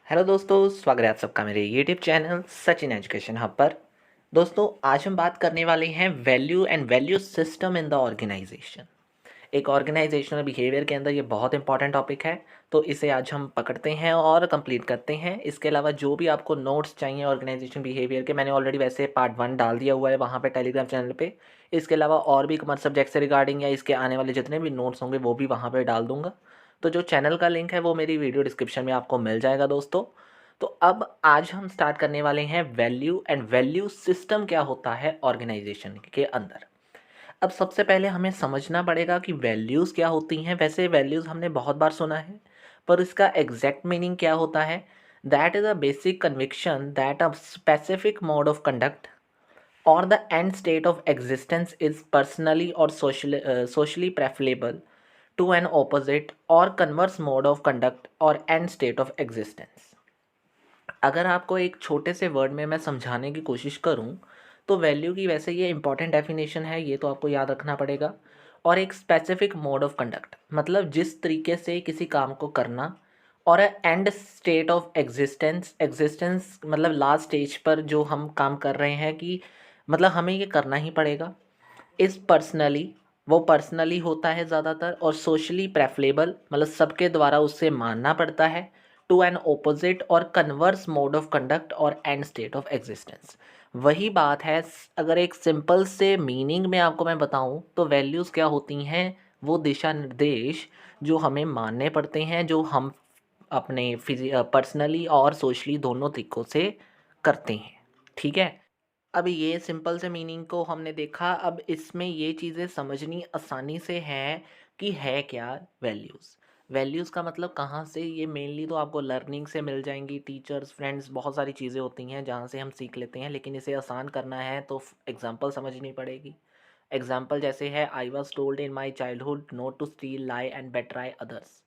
Hello दोस्तों, स्वागत है आप सबका मेरे YouTube channel Sachin education hub पर। दोस्तों, आज हम बात करने वाले हैं value and value system in the organisation. एक ऑर्गेनाइजेशनल बिहेवियर के अंदर ये बहुत इंपॉर्टेंट टॉपिक है, तो इसे आज हम पकड़ते हैं और कंप्लीट करते हैं। इसके अलावा जो भी आपको नोट्स चाहिए ऑर्गेनाइजेशन बिहेवियर के, मैंने ऑलरेडी वैसे पार्ट 1 डाल दिया हुआ है वहाँ पे टेलीग्राम चैनल पे। इसके अलावा और भी कॉमर्स सब्जेक्ट से रिगार्डिंग या इसके आने वाले जितने भी नोट्स होंगे वो भी वहाँ पे डाल दूंगा। तो जो चैनल का लिंक है वो मेरी वीडियो डिस्क्रिप्शन में आपको मिल जाएगा दोस्तों। तो अब आज हम स्टार्ट करने वाले हैं वैल्यू एंड वैल्यू सिस्टम क्या होता है ऑर्गेनाइजेशन के अंदर। अब सबसे पहले हमें समझना पड़ेगा कि वैल्यूज़ क्या होती हैं। वैसे वैल्यूज़ हमने बहुत बार सुना है, पर इसका एग्जैक्ट मीनिंग क्या होता है? That is a basic conviction that a specific mode of conduct or the end state of existence is personally or socially preferable to an opposite or converse mode of conduct or end state of existence। अगर आपको एक छोटे से word में मैं समझाने की कोशिश करूं, तो वैल्यू की वैसे ये इंपॉर्टेंट डेफिनेशन है, ये तो आपको याद रखना पड़ेगा। और एक स्पेसिफिक मोड ऑफ कंडक्ट मतलब जिस तरीके से किसी काम को करना, और and state of existence, existence मतलब लास्ट स्टेज पर जो हम काम कर रहे हैं कि मतलब हमें ये करना ही पड़ेगा। इस पर्सनली, वो पर्सनली होता है ज़्यादातर, और सोशली प्रेफरेबल मतलब सबके द्वारा उससे मानना पड़ता है। टू एन ओपोजिट और कन्वर्स मोड ऑफ कंडक्ट और एंड स्टेट ऑफ एग्जिस्टेंस। वही बात है। अगर एक सिंपल से मीनिंग में आपको मैं बताऊं तो वैल्यूज़ क्या होती हैं? वो दिशा निर्देश जो हमें मानने पड़ते हैं, जो हम अपने पर्सनली और सोशली दोनों तरीक़ों से करते हैं। ठीक है। अब ये सिंपल से मीनिंग को हमने देखा। अब इसमें ये चीज़ें समझनी आसानी से हैं कि है क्या वैल्यूज़। वैल्यूज़ का मतलब कहाँ से, ये मेनली तो आपको लर्निंग से मिल जाएंगी, टीचर्स, फ्रेंड्स, बहुत सारी चीज़ें होती हैं जहाँ से हम सीख लेते हैं। लेकिन इसे आसान करना है तो एग्जांपल समझनी पड़ेगी। एग्जांपल जैसे है, I was told in my childhood not to steal, lie and betray others.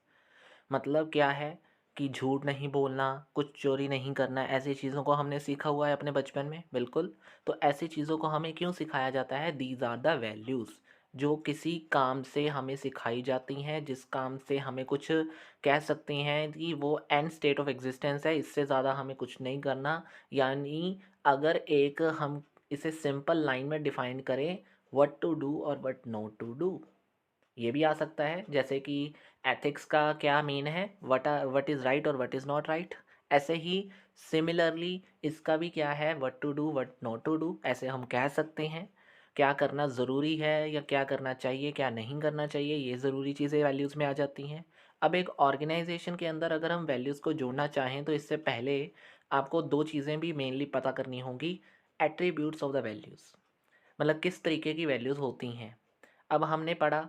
मतलब क्या है कि झूठ नहीं बोलना, कुछ चोरी नहीं करना, ऐसी चीज़ों को हमने सीखा हुआ है अपने बचपन में, बिल्कुल। तो ऐसी चीज़ों को हमें क्यों सिखाया जाता है? दीज आर द वैल्यूज़ जो किसी काम से हमें सिखाई जाती हैं, जिस काम से हमें कुछ कह सकते हैं कि वो एंड स्टेट ऑफ एग्जिस्टेंस है, इससे ज़्यादा हमें कुछ नहीं करना। यानी अगर एक हम इसे सिंपल लाइन में डिफाइन करें, व्हाट टू डू और व्हाट नॉट टू डू, ये भी आ सकता है। जैसे कि एथिक्स का क्या मीन है, व्हाट इज़ राइट और व्हाट इज़ नॉट राइट। ऐसे ही सिमिलरली इसका भी क्या है, what to do what not to do, ऐसे हम कह सकते हैं। क्या करना ज़रूरी है या क्या करना चाहिए, क्या नहीं करना चाहिए, ये ज़रूरी चीज़ें वैल्यूज़ में आ जाती हैं। अब एक ऑर्गेनाइजेशन के अंदर अगर हम वैल्यूज़ को जोड़ना चाहें तो इससे पहले आपको दो चीज़ें भी मेनली पता करनी होंगी। एट्रीब्यूट्स ऑफ द वैल्यूज़ मतलब किस तरीके की वैल्यूज़ होती हैं। अब हमने पढ़ा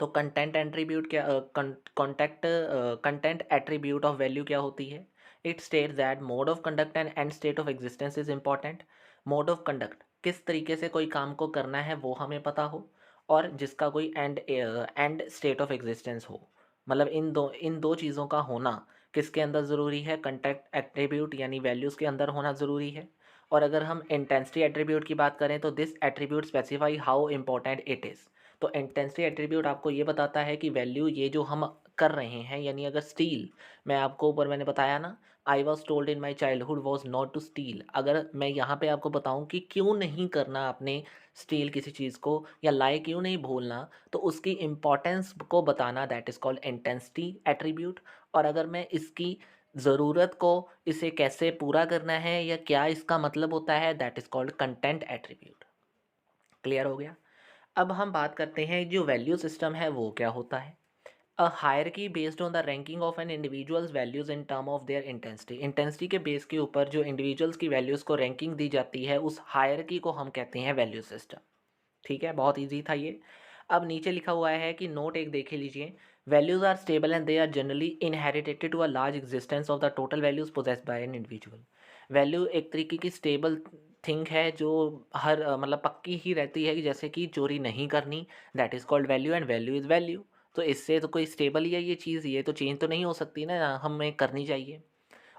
तो कंटेंट एट्रीब्यूट क्या, कंटेंट एट्रीब्यूट ऑफ वैल्यू क्या होती है? It state that mode of conduct and and state of existence is important. Mode of conduct किस तरीके से कोई काम को करना है वो हमें पता हो, और जिसका कोई एंड स्टेट ऑफ एग्जिस्टेंस हो। मतलब इन दो चीज़ों का होना किसके अंदर ज़रूरी है? कंटेंट एट्रीब्यूट यानी वैल्यूज़ के अंदर होना ज़रूरी है। और अगर हम इंटेंसिटी एट्रीब्यूट की बात करें तो this attribute specify how important it is. तो इंटेंसिटी एट्रीब्यूट आपको ये बताता है कि वैल्यू ये जो हम कर रहे हैं, यानी अगर स्टील, मैं आपको ऊपर मैंने बताया ना, I was told in my childhood was not to steal. अगर मैं यहाँ पे आपको बताऊँ कि क्यों नहीं करना आपने स्टील किसी चीज़ को, या लाई क्यों नहीं भूलना, तो उसकी इम्पोर्टेंस को बताना, that is called intensity attribute. और अगर मैं इसकी ज़रूरत को, इसे कैसे पूरा करना है या क्या इसका मतलब होता है, that is called content attribute. Clear हो गया? अब हम बात करते हैं जो वैल्यू सिस्टम है वो क्या होता है। A hierarchy based on the ranking of an individuals values in term of their intensity. Intensity के बेस के ऊपर जो इंडिविजुअल्स की वैल्यूज़ को रैंकिंग दी जाती है, उस हायरकी को हम कहते हैं वैल्यू सिस्टम। ठीक है, बहुत ईजी था ये। अब नीचे लिखा हुआ है कि नोट एक देख लीजिए, values are stable and they are generally inherited to a large existence of the total values possessed by an individual. Value एक तरीके की स्टेबल थिंग है जो हर मतलब पक्की ही रहती है, कि जैसे कि चोरी नहीं करनी, that is called value and value is value. तो इससे तो कोई स्टेबल ही है ये चीज़, ये तो चेंज तो नहीं हो सकती ना, हमें करनी चाहिए।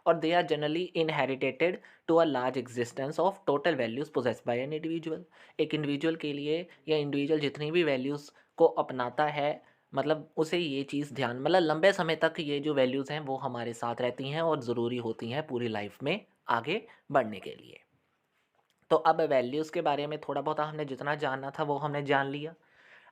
और they are generally inherited to a large existence of total values possessed by an individual. एक इंडिविजुअल के लिए, या इंडिविजुअल जितनी भी वैल्यूज़ को अपनाता है, मतलब उसे ये चीज़ ध्यान मतलब लंबे समय तक ये जो वैल्यूज़ हैं वो हमारे साथ रहती हैं और ज़रूरी होती हैं पूरी लाइफ में आगे बढ़ने के लिए। तो अब वैल्यूज़ के बारे में थोड़ा बहुत हमने जितना जानना था वो हमने जान लिया।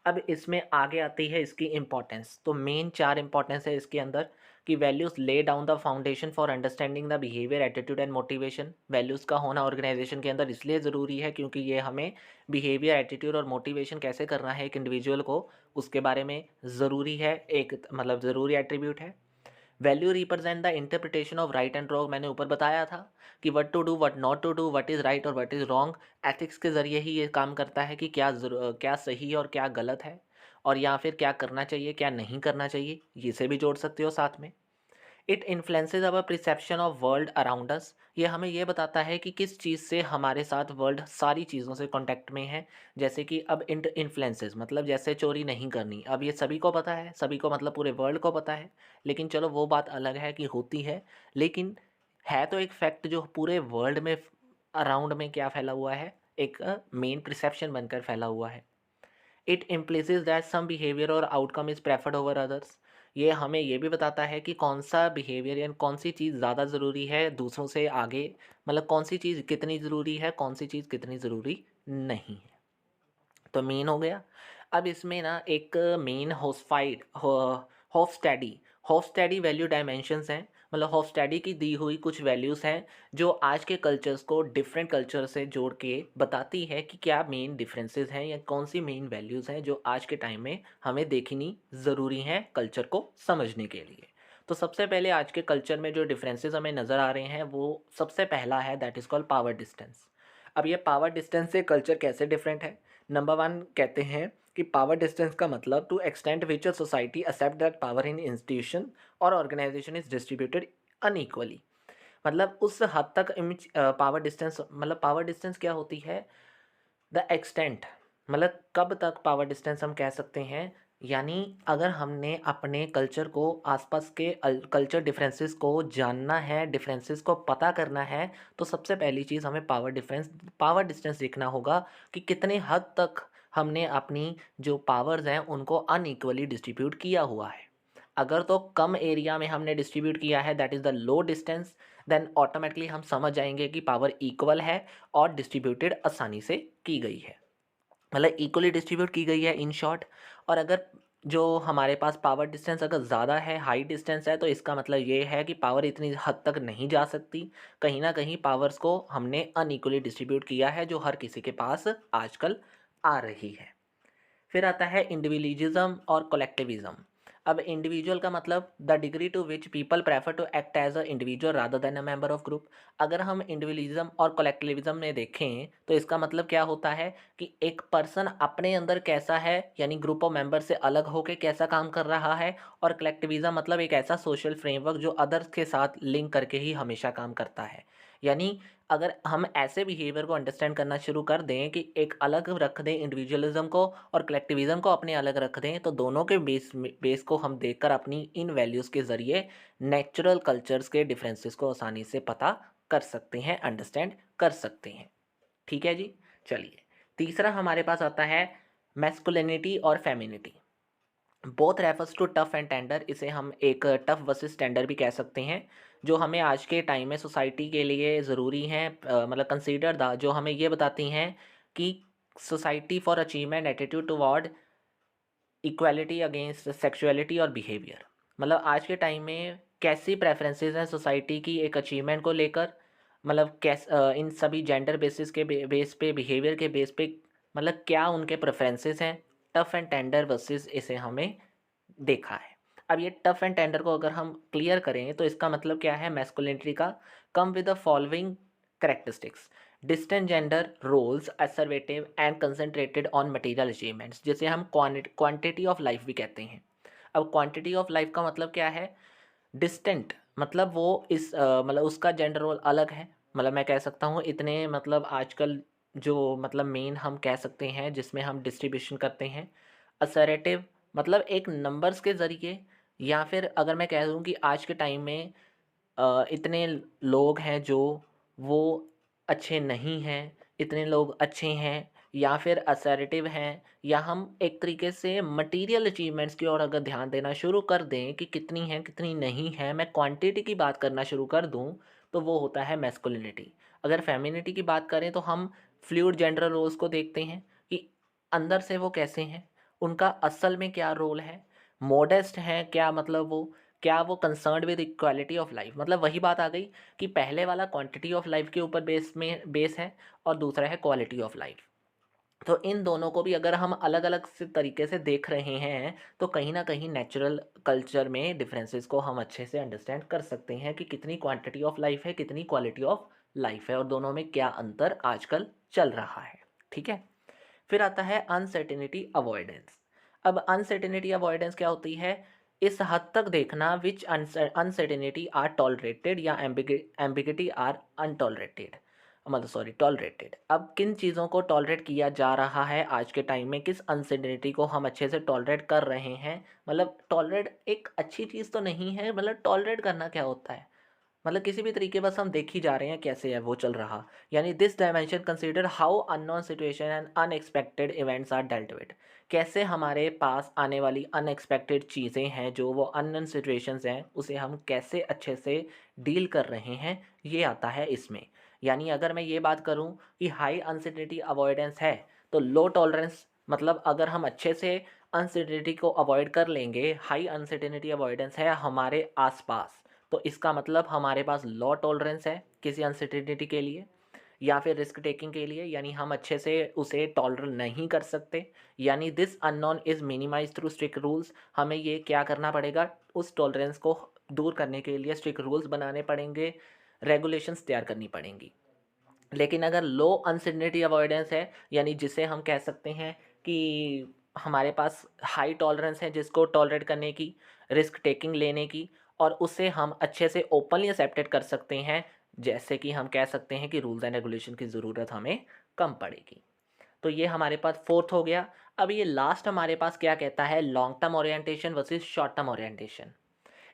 अब इसमें आगे आती है इसकी इम्पोर्टेंस। तो मेन 4 इम्पोर्टेंस है इसके अंदर कि values lay down the foundation for understanding the behaviour, attitude and motivation. Values का होना ऑर्गेनाइजेशन के अंदर इसलिए ज़रूरी है क्योंकि ये हमें बिहेवियर, एटीट्यूड और मोटिवेशन कैसे करना है एक इंडिविजुअल को, उसके बारे में ज़रूरी है, एक मतलब ज़रूरी एट्रीब्यूट है। Value represent the interpretation of right and wrong. मैंने ऊपर बताया था कि what to do, what not to do, what is right और व्हाट इज़ रॉन्ग। एथिक्स के ज़रिए ही ये काम करता है कि क्या सही है और क्या गलत है, और या फिर क्या करना चाहिए क्या नहीं करना चाहिए, इसे भी जोड़ सकते हो साथ में। It influences our perception of world around us. ये हमें ये बताता है कि किस चीज़ से हमारे साथ वर्ल्ड सारी चीज़ों से कांटेक्ट में है। जैसे कि अब इन्फ्लुएंसेस मतलब जैसे चोरी नहीं करनी, अब ये सभी को पता है, सभी को मतलब पूरे वर्ल्ड को पता है। लेकिन चलो वो बात अलग है कि होती है, लेकिन है तो एक फैक्ट जो पूरे वर्ल्ड में अराउंड में क्या फैला हुआ है, एक मेन परसेप्शन बनकर फैला हुआ है। इट इम्प्लिसिस दैट सम बिहेवियर और outcome is preferred over others. ये हमें ये भी बताता है कि कौन सा बिहेवियर या कौन सी चीज़ ज़्यादा ज़रूरी है दूसरों से आगे, मतलब कौन सी चीज़ कितनी ज़रूरी है, कौन सी चीज़ कितनी ज़रूरी नहीं है। तो मेन हो गया। अब इसमें ना एक मेन होफस्टैडी होफस्टैडी वैल्यू डायमेंशंस हैं। मतलब होफस्टैडी की दी हुई कुछ वैल्यूज़ हैं जो आज के कल्चर्स को डिफरेंट कल्चर से जोड़ के बताती है कि क्या मेन डिफरेंसेस हैं या कौन सी मेन वैल्यूज़ हैं जो आज के टाइम में हमें देखनी ज़रूरी हैं कल्चर को समझने के लिए। तो सबसे पहले आज के कल्चर में जो डिफरेंसेस हमें नज़र आ रहे हैं वो सबसे पहला है that is called power distance. अब ये पावर डिस्टेंस से कल्चर कैसे डिफरेंट है। नंबर वन कहते हैं कि पावर डिस्टेंस का मतलब to extent which a society accept that power in institution और ऑर्गेनाइजेशन इज डिस्ट्रीब्यूटेड अनइक्वली। मतलब उस हद तक पावर डिस्टेंस, मतलब पावर डिस्टेंस क्या होती है, द एक्सटेंट, मतलब कब तक पावर डिस्टेंस हम कह सकते हैं। यानी अगर हमने अपने कल्चर को, आसपास के कल्चर डिफरेंसेस को जानना है, डिफरेंसेस को पता करना है, तो सबसे पहली चीज़ हमें पावर डिस्टेंस देखना होगा कि कितने हद तक हमने अपनी जो पावर्स हैं उनको अनइक्वली डिस्ट्रीब्यूट किया हुआ है। अगर तो कम एरिया में हमने डिस्ट्रीब्यूट किया है that is the low distance, then automatically हम समझ जाएंगे कि पावर इक्वल है और डिस्ट्रीब्यूटेड आसानी से की गई है, मतलब इक्वली डिस्ट्रीब्यूट की गई है इन शॉर्ट। और अगर जो हमारे पास पावर डिस्टेंस अगर ज़्यादा है, हाई डिस्टेंस है, तो इसका मतलब ये है कि पावर इतनी हद तक नहीं जा सकती, कहीं ना कहीं पावर्स को हमने अनइक्वली डिस्ट्रीब्यूट किया है जो हर किसी के पास आजकल आ रही है। फिर आता है इंडिविजुअलिज्म और कलेक्टिविज्म। अब इंडिविजुअल का मतलब the degree to which people prefer to act as a individual rather than a member of group. अगर हम इंडिविजुअलिज्म और कलेक्टिविज्म में देखें तो इसका मतलब क्या होता है कि एक पर्सन अपने अंदर कैसा है, यानी ग्रुप ऑफ मेंबर से अलग होकर कैसा काम कर रहा है, और कलेक्टिविज्म मतलब एक ऐसा सोशल फ्रेमवर्क जो अदर्स के साथ लिंक करके ही हमेशा काम करता है। यानी अगर हम ऐसे बिहेवियर को अंडरस्टैंड करना शुरू कर दें कि एक अलग रख दें इंडिविजुअलिज्म को और कलेक्टिविज्म को अपने अलग रख दें, तो दोनों के बेस को हम देखकर अपनी इन वैल्यूज़ के ज़रिए नेचुरल कल्चर्स के डिफरेंसेस को आसानी से पता कर सकते हैं, अंडरस्टैंड कर सकते हैं। ठीक है जी। चलिए, तीसरा हमारे पास आता है मैस्कुलिनिटी और femininity. Both refers to tough and tender. इसे हम एक टफ वर्सेस टेंडर भी कह सकते हैं, जो हमें आज के टाइम में सोसाइटी के लिए ज़रूरी हैं, मतलब कंसीडर द, जो हमें ये बताती हैं कि society for achievement, attitude toward equality against sexuality और बिहेवियर। मतलब आज के टाइम में कैसी प्रेफरेंसेस हैं सोसाइटी की एक अचीवमेंट को लेकर, मतलब इन सभी जेंडर बेसिस के बेस पे, बिहेवियर के बेस पे, मतलब क्या उनके प्रेफरेंसेस हैं। टफ एंड टेंडर वर्सेस इसे हमें देखा है। अब ये टफ एंड टेंडर को अगर हम क्लियर करें तो इसका मतलब क्या है मैस्कुलिनिटी का, come with the following characteristics, distant gender roles, assertive and concentrated on material achievements, जिसे हम क्वांटिटी ऑफ लाइफ भी कहते हैं। अब क्वांटिटी ऑफ लाइफ का मतलब क्या है, डिस्टेंट मतलब वो मतलब उसका जेंडर रोल अलग है, मतलब मैं कह सकता हूँ इतने, मतलब आजकल जो मतलब मेन हम कह सकते हैं जिसमें हम डिस्ट्रीब्यूशन करते हैं। असरेटिव मतलब एक नंबर्स के ज़रिए, या फिर अगर मैं कह दूँ कि आज के टाइम में इतने लोग हैं जो वो अच्छे नहीं हैं, इतने लोग अच्छे हैं, या फिर असर्टिव हैं, या हम एक तरीके से मटेरियल अचीवमेंट्स की ओर अगर ध्यान देना शुरू कर दें कि कितनी हैं कितनी नहीं है, मैं क्वांटिटी की बात करना शुरू कर दूं, तो वो होता है मैस्कुलिनिटी। अगर फेमिनिटी की बात करें तो हम फ्लूइड जेंडर रोल्स को देखते हैं कि अंदर से वो कैसे हैं, उनका असल में क्या रोल है, मॉडेस्ट हैं क्या, मतलब वो क्या वो concerned with equality of life. मतलब वही बात आ गई कि पहले वाला क्वांटिटी ऑफ लाइफ के ऊपर बेस है और दूसरा है क्वालिटी ऑफ लाइफ। तो इन दोनों को भी अगर हम अलग अलग से तरीके से देख रहे हैं तो कहीं ना कहीं नेचुरल कल्चर में डिफरेंसेस को हम अच्छे से अंडरस्टैंड कर सकते हैं कि कितनी क्वांटिटी ऑफ लाइफ है, कितनी क्वालिटी ऑफ लाइफ है, और दोनों में क्या अंतर आजकल चल रहा है। ठीक है। फिर आता है अनसर्टेनिटी अवॉइडेंस। अब अनसर्टेनिटी अवॉइडेंस क्या होती है? इस हद तक देखना विच अनसर्टेनिटी आर टॉलरेटेड या एम्बिगिटी आर अनटॉलरेटेड, मतलब सॉरी टॉलरेटेड। अब किन चीज़ों को टॉलरेट किया जा रहा है आज के टाइम में, किस अनसर्टेनिटी को हम अच्छे से टॉलरेट कर रहे हैं। मतलब टॉलरेट एक अच्छी चीज़ तो नहीं है, मतलब टॉलरेट करना क्या होता है, मतलब किसी भी तरीके बस हम देख ही जा रहे हैं कैसे है वो चल रहा। यानी this dimension consider how unknown situation and unexpected events are dealt with. कैसे हमारे पास आने वाली अनएक्सपेक्टेड चीज़ें हैं, जो वो अननोन सिचुएशंस हैं, उसे हम कैसे अच्छे से डील कर रहे हैं, ये आता है इसमें। यानी अगर मैं ये बात करूं कि हाई अनसर्टेनिटी अवॉइडेंस है तो लो टॉलरेंस, मतलब अगर हम अच्छे से अनसर्टेनिटी को अवॉइड कर लेंगे, हाई अनसर्टेनिटी अवॉइडेंस है हमारे आसपास, तो इसका मतलब हमारे पास लो टॉलरेंस है किसी अनसर्टेनिटी के लिए या फिर रिस्क टेकिंग के लिए, यानी हम अच्छे से उसे टॉलरेट नहीं कर सकते। यानी this unknown is minimise through strict rules. हमें ये क्या करना पड़ेगा, उस टॉलरेंस को दूर करने के लिए स्ट्रिक्ट रूल्स बनाने पड़ेंगे, रेगुलेशंस तैयार करनी पड़ेंगी। लेकिन अगर लो अनसर्टेनिटी अवॉइडेंस है, यानी जिसे हम कह सकते हैं कि हमारे पास हाई टॉलरेंस है जिसको टॉलरेट करने की, रिस्क टेकिंग लेने की, और उसे हम अच्छे से ओपनली एक्सेप्टेड कर सकते हैं, जैसे कि हम कह सकते हैं कि रूल्स एंड रेगुलेशन की ज़रूरत हमें कम पड़ेगी। तो ये हमारे पास फोर्थ हो गया। अब ये लास्ट हमारे पास क्या कहता है, long term orientation versus short term orientation.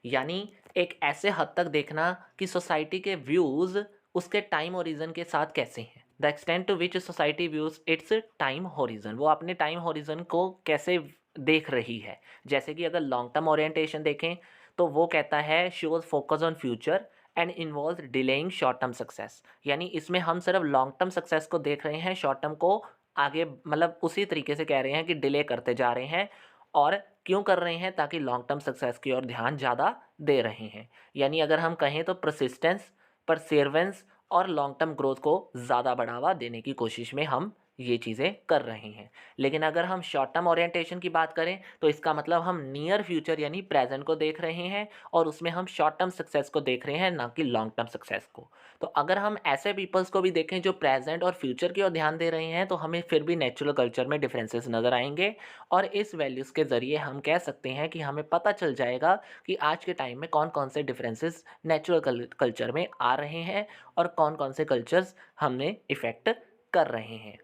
यानी एक ऐसे हद तक देखना कि सोसाइटी के व्यूज़ उसके टाइम होरिजन के साथ कैसे हैं, the extent to which society views its time horizon, वो अपने टाइम होरिजन को कैसे देख रही है। जैसे कि अगर लॉन्ग टर्म ओरिएंटेशन देखें तो वो कहता है shows focus on future and involve delaying short term success. यानी इसमें हम सिर्फ लॉन्ग टर्म सक्सेस को देख रहे हैं, शॉर्ट टर्म को आगे मतलब उसी तरीके से कह रहे हैं कि डिले करते जा रहे हैं। और क्यों कर रहे हैं? ताकि लॉन्ग टर्म सक्सेस की ओर ध्यान ज़्यादा दे रहे हैं। यानी अगर हम कहें तो परसिस्टेंस, परसेवरेंस और लॉन्ग टर्म ग्रोथ को ज़्यादा बढ़ावा देने की कोशिश में हम ये चीज़ें कर रहे हैं। लेकिन अगर हम शॉर्ट टर्म ओरिएंटेशन की बात करें तो इसका मतलब हम नियर फ्यूचर यानी प्रेजेंट को देख रहे हैं और उसमें हम शॉर्ट टर्म सक्सेस को देख रहे हैं, ना कि लॉन्ग टर्म सक्सेस को। तो अगर हम ऐसे पीपल्स को भी देखें जो प्रेजेंट और फ्यूचर की ओर ध्यान दे रहे हैं, तो हमें फिर भी नेचुरल कल्चर में डिफरेंसेस नज़र आएंगे। और इस वैल्यूज़ के ज़रिए हम कह सकते हैं कि हमें पता चल जाएगा कि आज के टाइम में कौन कौन से डिफरेंसेस नेचुरल कल्चर में आ रहे हैं और कौन कौन से कल्चर्स हमने इफ़ेक्ट कर रहे हैं।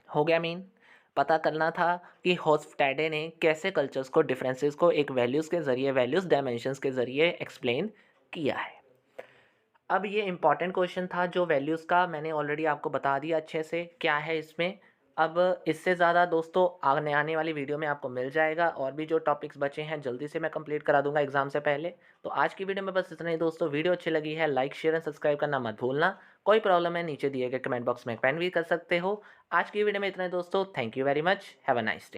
हो गया मीन। पता करना था कि होफ्स्टाडे ने कैसे कल्चर्स को, डिफरेंसेस को एक वैल्यूज़ के ज़रिए, वैल्यूज़ डायमेंशंस के ज़रिए एक्सप्लेन किया है। अब ये इम्पॉर्टेंट क्वेश्चन था जो वैल्यूज़ का, मैंने ऑलरेडी आपको बता दिया अच्छे से क्या है इसमें। अब इससे ज़्यादा दोस्तों आने वाली वीडियो में आपको मिल जाएगा, और भी जो टॉपिक्स बचे हैं जल्दी से मैं कंप्लीट करा दूंगा एग्जाम से पहले। तो आज की वीडियो में बस इतना ही दोस्तों। वीडियो अच्छी लगी है लाइक शेयर एंड सब्सक्राइब करना मत भूलना। कोई प्रॉब्लम है नीचे दिए गए कमेंट बॉक्स में कमेंट भी कर सकते हो। आज की वीडियो में इतना ही दोस्तों। Thank you very much. Have a nice day.